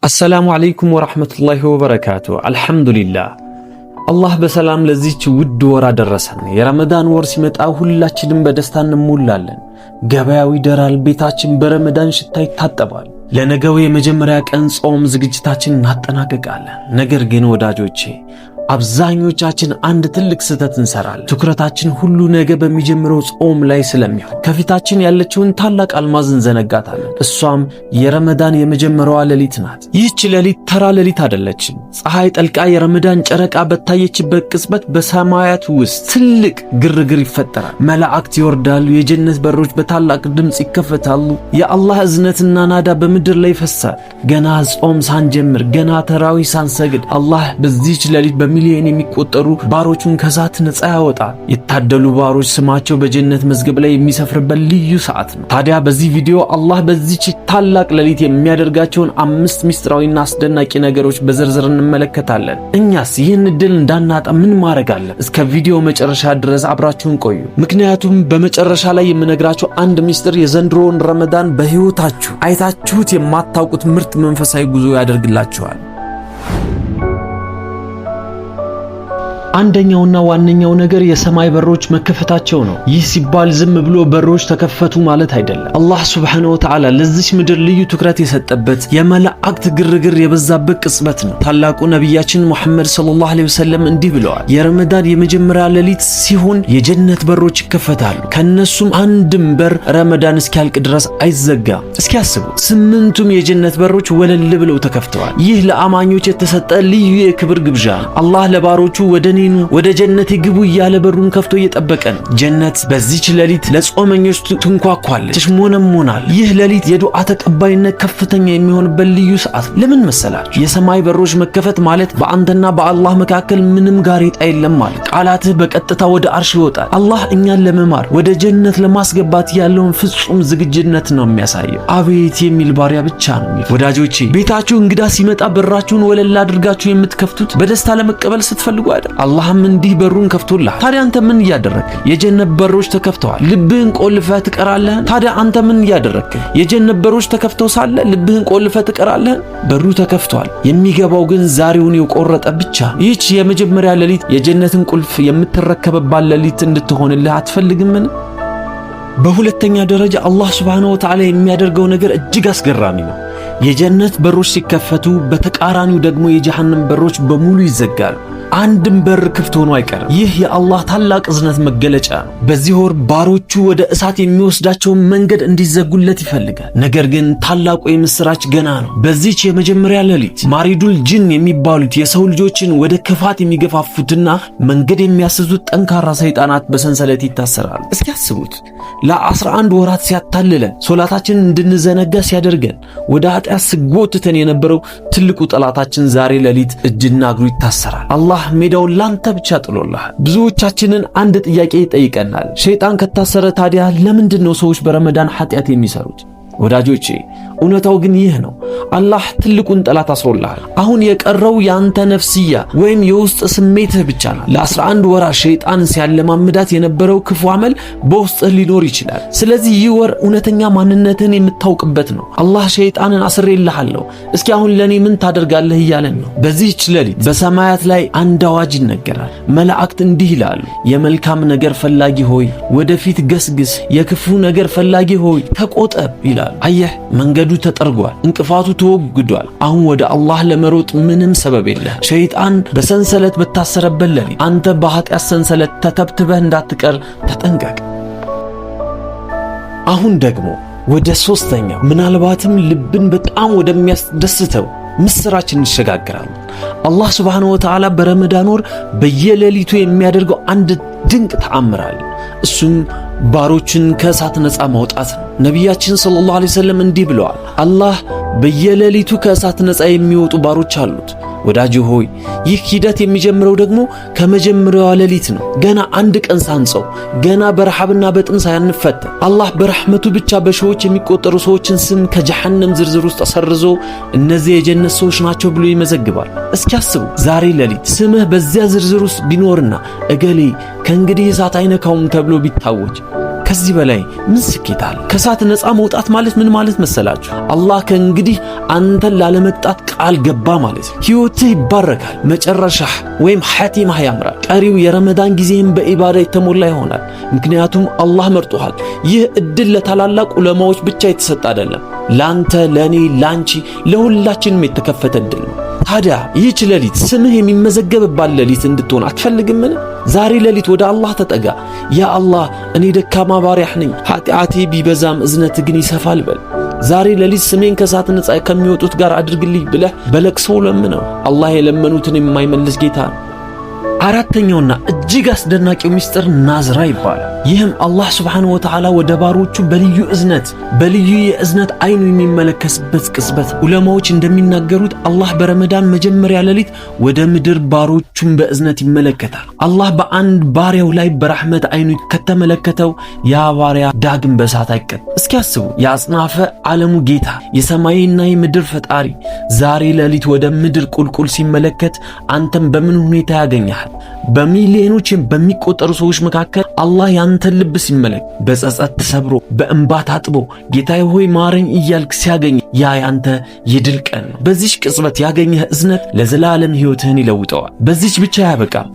አሰላሙ አለይኩም ወራህመቱላሂ ወበረካቱ። አልሐምዱሊላህ አላህ በሰላም ለዚች ውድ ወር አደረሰን። የረመዳን ወር ሲመጣ ሁላችንም በደስታ እንሞላለን። ገበያው ይደራል፣ ቤታችን በረመዳን ሽታ ይታጠባል። ለነገው የመጀመሪያ ቀን ጾም ዝግጅታችንን እናጠናቀቃለን። ነገር ግን ወዳጆቼ አብዛኞቻችን አንድ ትልቅ ስህተት እንሰራለን። ትኩረታችን ሁሉ ነገ በሚጀምረው ጾም ላይ ስለሚሆን ከፊታችን ያለችውን ታላቅ አልማዝ እንዘነጋታለን። እሷም የረመዳን የመጀመሪያዋ ሌሊት ናት። ይህች ሌሊት ተራ ሌሊት አይደለችም። ፀሐይ ጠልቃ የረመዳን ጨረቃ በታየችበት ቅጽበት በሰማያት ውስጥ ትልቅ ግርግር ይፈጠራል። መላእክት ይወርዳሉ፣ የጀነት በሮች በታላቅ ድምፅ ይከፈታሉ። የአላህ እዝነትና ናዳ በምድር ላይ ይፈሳል። ገና ጾም ሳንጀምር፣ ገና ተራዊ ሳንሰግድ አላህ በዚህች ሌሊት ሚሊዮን የሚቆጠሩ ባሮቹን ከዛት ነፃ ያወጣል። የታደሉ ባሮች ስማቸው በጀነት መዝገብ ላይ የሚሰፍርበት ልዩ ሰዓት ነው። ታዲያ በዚህ ቪዲዮ አላህ በዚህች ታላቅ ሌሊት የሚያደርጋቸውን 5 ሚስጥራዊና አስደናቂ ነገሮች በዝርዝር እንመለከታለን። እኛስ ይህን እድል እንዳናጣ ምን ማድረግ አለ? እስከ ቪዲዮ መጨረሻ ድረስ አብራችሁን ቆዩ። ምክንያቱም በመጨረሻ ላይ የምነግራችሁ አንድ ሚስጥር የዘንድሮውን ረመዳን በህይወታችሁ አይታችሁት የማታውቁት ምርጥ መንፈሳዊ ጉዞ ያደርግላችኋል። አንደኛውና ዋነኛው ነገር የሰማይ በሮች መከፈታቸው ነው። ይህ ሲባል ዝም ብሎ በሮች ተከፈቱ ማለት አይደለም። አላህ ሱብሓነሁ ወተዓላ ለዚች ምድር ልዩ ትኩረት የሰጠበት የመላእክት ግርግር የበዛበት ቅጽበት ነው። ታላቁ ነቢያችን ሙሐመድ ሰለላሁ ዐለይሂ ወሰለም እንዲህ ብለዋል፣ የረመዳን የመጀመሪያ ሌሊት ሲሆን የጀነት በሮች ይከፈታሉ። ከነሱም አንድም በር ረመዳን እስኪያልቅ ድረስ አይዘጋም። እስኪ ያስቡ፣ 8ቱም የጀነት በሮች ወለል ብለው ተከፍተዋል። ይህ ለአማኞች የተሰጠ ልዩ የክብር ግብዣ ነው። አላህ ለባሮቹ ወደ ጀነት ይግቡ እያለ በሩን ከፍቶ እየጠበቀ ነው። ጀነት በዚህች ሌሊት ለጾመኞች ትንኳኳለች፣ ትሽሞነሞናል። ይህ ሌሊት የዱዓ ተቀባይነት ከፍተኛ የሚሆንበት ልዩ ሰዓት። ለምን መሰላችሁ? የሰማይ በሮች መከፈት ማለት በአንተና በአላህ መካከል ምንም ጋሬጣ የለም ማለት። ቃላትህ በቀጥታ ወደ አርሽ ይወጣል። አላህ እኛን ለመማር ወደ ጀነት ለማስገባት ያለውን ፍጹም ዝግጁነት ነው የሚያሳየው። አቤት የሚል ባሪያ ብቻ ነው። ወዳጆቼ ቤታችሁ እንግዳ ሲመጣ በራችሁን ወለል አድርጋችሁ የምትከፍቱት በደስታ ለመቀበል ስትፈልጉ አይደል? አላህም እንዲህ በሩን ከፍቶልሃል። ታዲያ አንተ ምን እያደረግህ? የጀነት በሮች ተከፍተዋል፣ ልብህን ቆልፈህ ትቀራለህ? ታዲያ አንተ ምን እያደረግህ? የጀነት በሮች ተከፍተው ሳለ ልብህን ቆልፈህ ትቀራለህ? በሩ ተከፍቷል። የሚገባው ግን ዛሬውን የቆረጠ ብቻ። ይህች የመጀመሪያ ሌሊት የጀነትን ቁልፍ የምትረከብባት ሌሊት እንድትሆንልህ አትፈልግምን? በሁለተኛ ደረጃ አላህ ሱብሓነሁ ወተዓላ የሚያደርገው ነገር እጅግ አስገራሚ ነው። የጀነት በሮች ሲከፈቱ በተቃራኒው ደግሞ የጀሃነም በሮች በሙሉ ይዘጋሉ። አንድም በር ክፍት ሆኖ አይቀርም። ይህ የአላህ ታላቅ እዝነት መገለጫ ነው። በዚህ ወር ባሮቹ ወደ እሳት የሚወስዳቸውን መንገድ እንዲዘጉለት ይፈልጋል። ነገር ግን ታላቁ የምስራች ገና ነው። በዚህች የመጀመሪያ ሌሊት ማሪዱል ጅን የሚባሉት የሰው ልጆችን ወደ ክፋት የሚገፋፉትና መንገድ የሚያስዙት ጠንካራ ሰይጣናት በሰንሰለት ይታሰራሉ። እስኪ አስቡት፣ ለ11 ወራት ሲያታልለን፣ ሶላታችንን እንድንዘነጋ ሲያደርገን፣ ወደ ኃጢአት ሲጎትተን የነበረው ትልቁ ጠላታችን ዛሬ ሌሊት እጅና እግሩ ይታሰራል። አላህ ሜዳውን ላንተ ብቻ ጥሎልሃል። ብዙዎቻችንን አንድ ጥያቄ ይጠይቀናል። ሸይጣን ከታሰረ ታዲያ ለምንድን ነው ሰዎች በረመዳን ኃጢአት የሚሰሩት? ወዳጆቼ እውነታው ግን ይህ ነው። አላህ ትልቁን ጠላት አስሮልሃል። አሁን የቀረው ያንተ ነፍስያ ወይም የውስጥ ስሜትህ ብቻ ነው። ለ11 ወራት ሸይጣን ሲያለማምዳት የነበረው ክፉ አመል በውስጥህ ሊኖር ይችላል። ስለዚህ ይህ ወር እውነተኛ ማንነትህን የምታውቅበት ነው። አላህ ሸይጣንን አስሬልሃለሁ፣ እስኪ አሁን ለኔ ምን ታደርጋለህ እያለን ነው። በዚህች ሌሊት በሰማያት ላይ አንድ አዋጅ ይነገራል። መላእክት እንዲህ ይላሉ፣ የመልካም ነገር ፈላጊ ሆይ ወደፊት ገስግስ፣ የክፉ ነገር ፈላጊ ሆይ ተቆጠብ ይላል። አየህ፣ መንገዱ ተጠርጓል፣ እንቅፋቱ ተወግዷል። አሁን ወደ አላህ ለመሮጥ ምንም ሰበብ የለም። ሸይጣን በሰንሰለት በታሰረበት ሌሊት አንተ በኃጢአት ሰንሰለት ተተብትበህ እንዳትቀር ተጠንቀቅ። አሁን ደግሞ ወደ ሶስተኛው ምናልባትም ልብን በጣም ወደሚያስደስተው ምስራች እንሸጋግራለን። አላህ ሱብሓነሁ ወተዓላ በረመዳን ወር በየሌሊቱ የሚያደርገው አንድ ድንቅ ተአምር አለ። እሱም ባሮችን ከእሳት ነፃ ማውጣት ነው። ነቢያችን ሰለላሁ ዐለይሂ ወሰለም እንዲህ ብለዋል፣ አላህ በየሌሊቱ ከእሳት ነፃ የሚወጡ ባሮች አሉት። ወዳጅ ሆይ ይህ ሂደት የሚጀምረው ደግሞ ከመጀመሪያዋ ሌሊት ነው። ገና አንድ ቀን ሳንጸው፣ ገና በረሃብና በጥም ሳንፈተን አላህ በረህመቱ ብቻ በሺዎች የሚቆጠሩ ሰዎችን ስም ከጀሃነም ዝርዝር ውስጥ ሰርዞ እነዚህ የጀነት ሰዎች ናቸው ብሎ ይመዘግባል። እስኪ አስቡ፣ ዛሬ ሌሊት ስምህ በዚያ ዝርዝር ውስጥ ቢኖርና እገሌ ከእንግዲህ እሳት አይነካውም ተብሎ ቢታወጅ ከዚህ በላይ ምን ስኬት አለ? ከእሳት ነፃ መውጣት ማለት ምን ማለት መሰላችሁ? አላህ ከእንግዲህ አንተን ላለመቅጣት ቃል ገባ ማለት ነው። ሕይወትህ ይባረካል፣ መጨረሻህ ወይም ሐቲማህ ያምራል። ቀሪው የረመዳን ጊዜህም በኢባዳ የተሞላ ይሆናል። ምክንያቱም አላህ መርጦሃል። ይህ እድል ለታላላቅ ዑለማዎች ብቻ የተሰጠ አይደለም። ላንተ፣ ለኔ፣ ላንቺ፣ ለሁላችንም የተከፈተ እድል ነው። ታዲያ ይህች ሌሊት ስምህ የሚመዘገብባት ሌሊት እንድትሆን አትፈልግምን? ዛሬ ሌሊት ወደ አላህ ተጠጋ። ያ አላህ እኔ ደካማ ባሪያህ ነኝ፣ ኃጢአቴ ቢበዛም እዝነት ግን ይሰፋል በል። ዛሬ ሌሊት ስሜን ከእሳት ነፃ ከሚወጡት ጋር አድርግልኝ ብለህ በለቅሶ ለምነው። አላህ የለመኑትን የማይመልስ ጌታ ነው። አራተኛውና እጅግ አስደናቂው ምስጢር ናዝራ ይባላል። ይህም አላህ ሱብሓነሁ ወተዓላ ወደ ባሮቹ በልዩ የእዝነት አይኑ የሚመለከትበት ቅጽበት። ዑለማዎች እንደሚናገሩት አላህ በረመዳን መጀመሪያ ሌሊት ወደ ምድር ባሮቹን በእዝነት ይመለከታል። አላህ በአንድ ባሪያው ላይ በረሕመት አይኑ ከተመለከተው ያ ባሪያ ዳግም በእሳት አይቀጥ። እስኪ አስቡ፣ የአጽናፈ ዓለሙ ጌታ የሰማይና የምድር ፈጣሪ ዛሬ ሌሊት ወደ ምድር ቁልቁል ሲመለከት አንተም በምን ሁኔታ ያገኛል? በሚሊዮኖች በሚቆጠሩ ሰዎች መካከል አላህ ያንተን ልብ ሲመለክ በጸጸት ተሰብሮ በእንባ ታጥቦ ጌታዬ ሆይ ማረኝ እያልክ ሲያገኝ ያ ያንተ የድል ቀን ነው። በዚች ቅጽበት ያገኘህ እዝነት ለዘላለም ሕይወትህን ይለውጠዋል። በዚች ብቻ ያበቃም።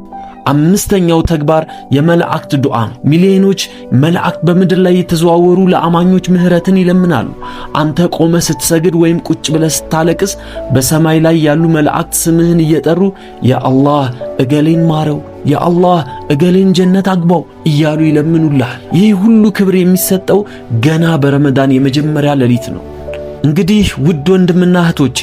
አምስተኛው ተግባር የመላእክት ዱዓ ነው። ሚሊዮኖች መላእክት በምድር ላይ የተዘዋወሩ ለአማኞች ምህረትን ይለምናሉ። አንተ ቆመ ስትሰግድ ወይም ቁጭ ብለህ ስታለቅስ በሰማይ ላይ ያሉ መላእክት ስምህን እየጠሩ ያ አላህ እገሌን ማረው፣ ያ አላህ እገሌን ጀነት አግባው እያሉ ይለምኑልሃል። ይህ ሁሉ ክብር የሚሰጠው ገና በረመዳን የመጀመሪያ ሌሊት ነው። እንግዲህ ውድ ወንድምና እህቶቼ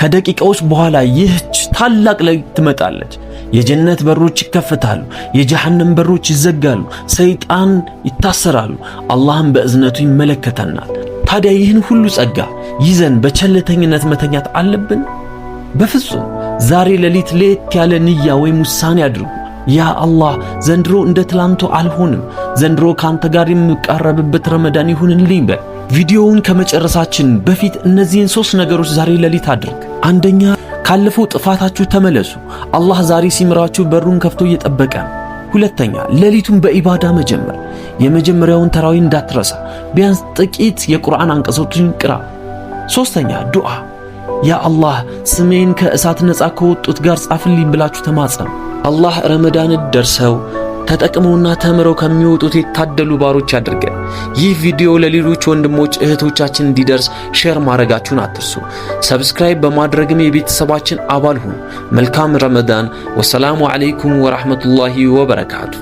ከደቂቃዎች በኋላ ይህች ታላቅ ሌሊት ትመጣለች። የጀነት በሮች ይከፈታሉ፣ የጀሃነም በሮች ይዘጋሉ፣ ሰይጣን ይታሰራሉ፣ አላህም በእዝነቱ ይመለከተናል። ታዲያ ይህን ሁሉ ጸጋ ይዘን በቸልተኝነት መተኛት አለብን? በፍጹም። ዛሬ ሌሊት ለየት ያለ ንያ ወይም ውሳኔ አድርጉ። ያ አላህ ዘንድሮ እንደ ትላንቱ አልሆንም፣ ዘንድሮ ካንተ ጋር የምቀርብበት ረመዳን ይሁንልኝ በል። ቪዲዮውን ከመጨረሳችን በፊት እነዚህን 3 ነገሮች ዛሬ ሌሊት አድርግ። አንደኛ፣ ካለፈው ጥፋታችሁ ተመለሱ። አላህ ዛሬ ሲምራችሁ በሩን ከፍቶ እየጠበቀ ነው። ሁለተኛ፣ ሌሊቱን በኢባዳ መጀመር። የመጀመሪያውን ተራዊ እንዳትረሳ፣ ቢያንስ ጥቂት የቁርአን አንቀጾችን ቅራ። ሶስተኛ፣ ዱዓ። ያ አላህ ስሜን ከእሳት ነፃ ከወጡት ጋር ጻፍልኝ ብላችሁ ተማጸኑ። አላህ ረመዳን ደርሰው ተጠቅመውና ተምረው ከሚወጡት የታደሉ ባሮች ያድርገን። ይህ ቪዲዮ ለሌሎች ወንድሞች እህቶቻችን እንዲደርስ ሼር ማድረጋችሁን አትርሱ። ሰብስክራይብ በማድረግም የቤተሰባችን አባል ሁኑ። መልካም ረመዳን። ወሰላሙ አለይኩም ወራህመቱላሂ ወበረካቱ።